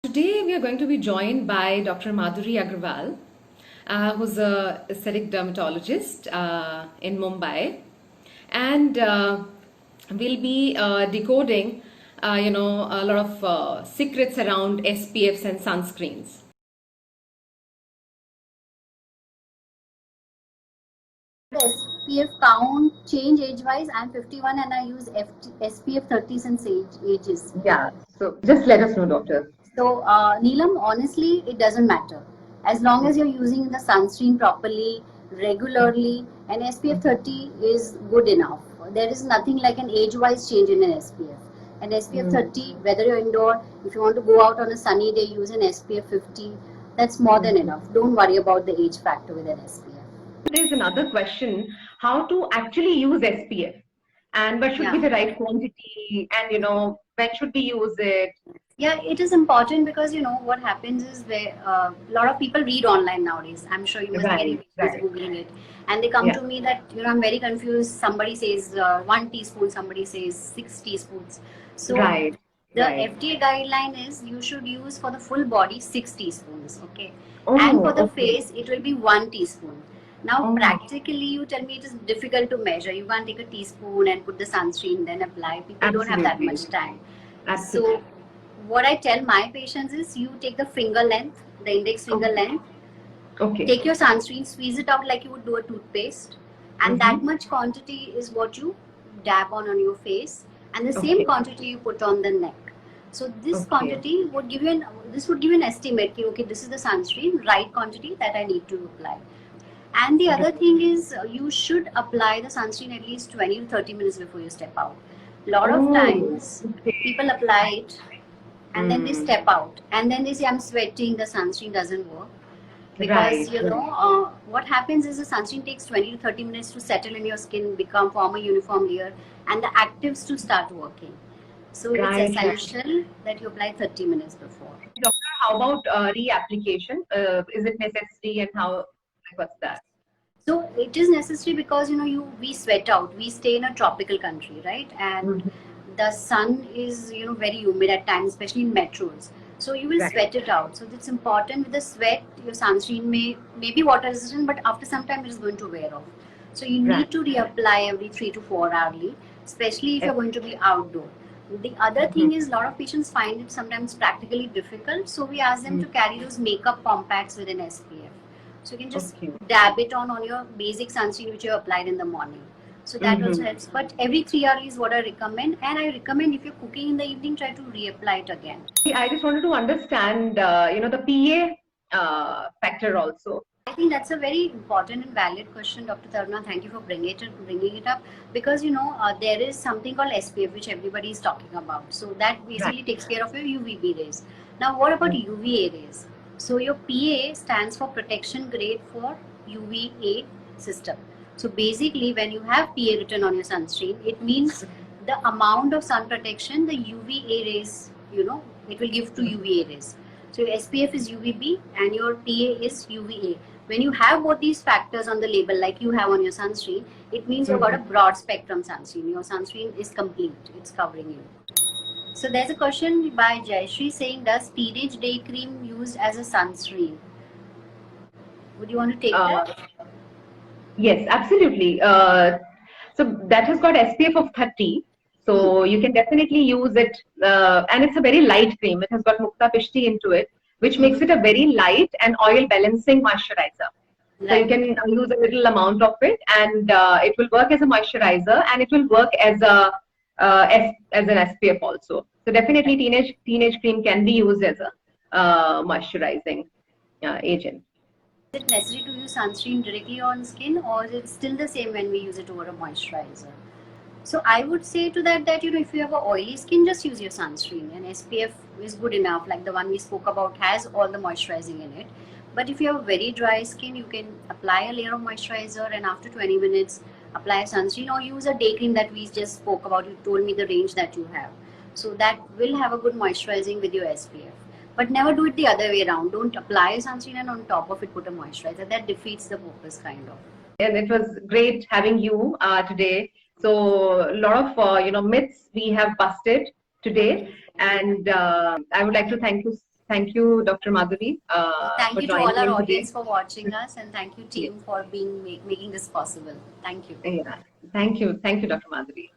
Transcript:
Today we are going to be joined by Dr. Madhuri Agarwal, who's a aesthetic dermatologist in Mumbai, and we'll be decoding, a lot of secrets around SPFs and sunscreens. SPF count change age-wise. I'm 51 and I use SPF 30 since ages. Yeah, so just let us know, doctor. So, Neelam, honestly, it doesn't matter. As long as you're using the sunscreen properly, regularly, and SPF 30 is good enough. There is nothing like an age-wise change in an SPF. And SPF 30, whether you're indoor, if you want to go out on a sunny day, use an SPF 50. That's more than enough. Don't worry about the age factor with an SPF. There's another question, how to actually use SPF and what should be the right quantity, and when should we use it? Yeah, it is important because what happens is where a lot of people read online nowadays. I'm sure you must be googling it, and they come to me that I'm very confused. Somebody says 1 teaspoon, somebody says 6 teaspoons. So the FDA guideline is you should use for the full body 6 teaspoons, okay? And for the face, it will be 1 teaspoon. Now, practically, you tell me it is difficult to measure. You can't take a teaspoon and put the sunscreen, then apply. People don't have that much time. So, what I tell my patients is you take the finger length, the index finger length. Take your sunscreen, squeeze it out like you would do a toothpaste. And that much quantity is what you dab on your face. And the same quantity you put on the neck. So this quantity would give you an estimate. Okay, this is the sunscreen, right quantity that I need to apply. And the other thing is you should apply the sunscreen at least 20 to 30 minutes before you step out. A lot of times people apply it and then they step out and then they say I'm sweating, the sunscreen doesn't work. Because what happens is the sunscreen takes 20 to 30 minutes to settle in your skin, form a uniform layer, and the actives to start working. So it's essential that you apply 30 minutes before. Doctor, how about reapplication? Is it necessary, and what's that? So it is necessary because we sweat out. We stay in a tropical country, right? And the sun is very humid at times, especially in metros. So you will sweat it out. So it's important with the sweat. Your sunscreen may be water resistant, but after some time it is going to wear off. So you need to reapply every 3 to 4 hourly, especially if you're going to be outdoor. The other thing is a lot of patients find it sometimes practically difficult. So we ask them to carry those makeup compacts with an SPF. So you can just dab it on your basic sunscreen which you applied in the morning. So that also helps. But every 3 hours is what I recommend. And I recommend if you're cooking in the evening, try to reapply it again. I just wanted to understand, the PA factor also. I think that's a very important and valid question, Dr. Taruna. Thank you for bringing it up. Because, there is something called SPF, which everybody is talking about. So that basically takes care of your UVB rays. Now, what about UVA rays? So your PA stands for protection grade for UVA system. So basically when you have PA written on your sunscreen, it means the amount of sun protection the UVA rays, it will give to UVA rays. So your SPF is UVB and your PA is UVA. When you have both these factors on the label like you have on your sunscreen, it means you've got a broad spectrum sunscreen. Your sunscreen is complete. It's covering you. So there's a question by Jayashree saying, does teenage day cream used as a sunscreen? Would you want to take that? Yes, absolutely. So that has got SPF of 30. So you can definitely use it. And it's a very light cream. It has got Mukta Pishti into it, which makes it a very light and oil balancing moisturizer. So you can use a little amount of it and it will work as a moisturizer and it will work as an SPF also. So definitely teenage cream can be used as a moisturizing agent. Is it necessary to use sunscreen directly on skin, or is it still the same when we use it over a moisturizer? So I would say to that if you have an oily skin, just use your sunscreen, and SPF is good enough. Like the one we spoke about has all the moisturizing in it. But if you have very dry skin, you can apply a layer of moisturizer and after 20 minutes apply a sunscreen, or use a day cream that we just spoke about. You told me the range that you have. So that will have a good moisturizing with your SPF. But never do it the other way around. Don't apply a sunscreen and on top of it put a moisturizer. That defeats the purpose kind of. And it was great having you today. So a lot of myths we have busted today, and I would like to thank you Thank you, Dr. Madhuri, Thank for you to joining all our in audience today. for watching us, and thank you Yes. team for being making this possible. Thank you. Yeah. Thank you. Thank you, Dr. Madhuri.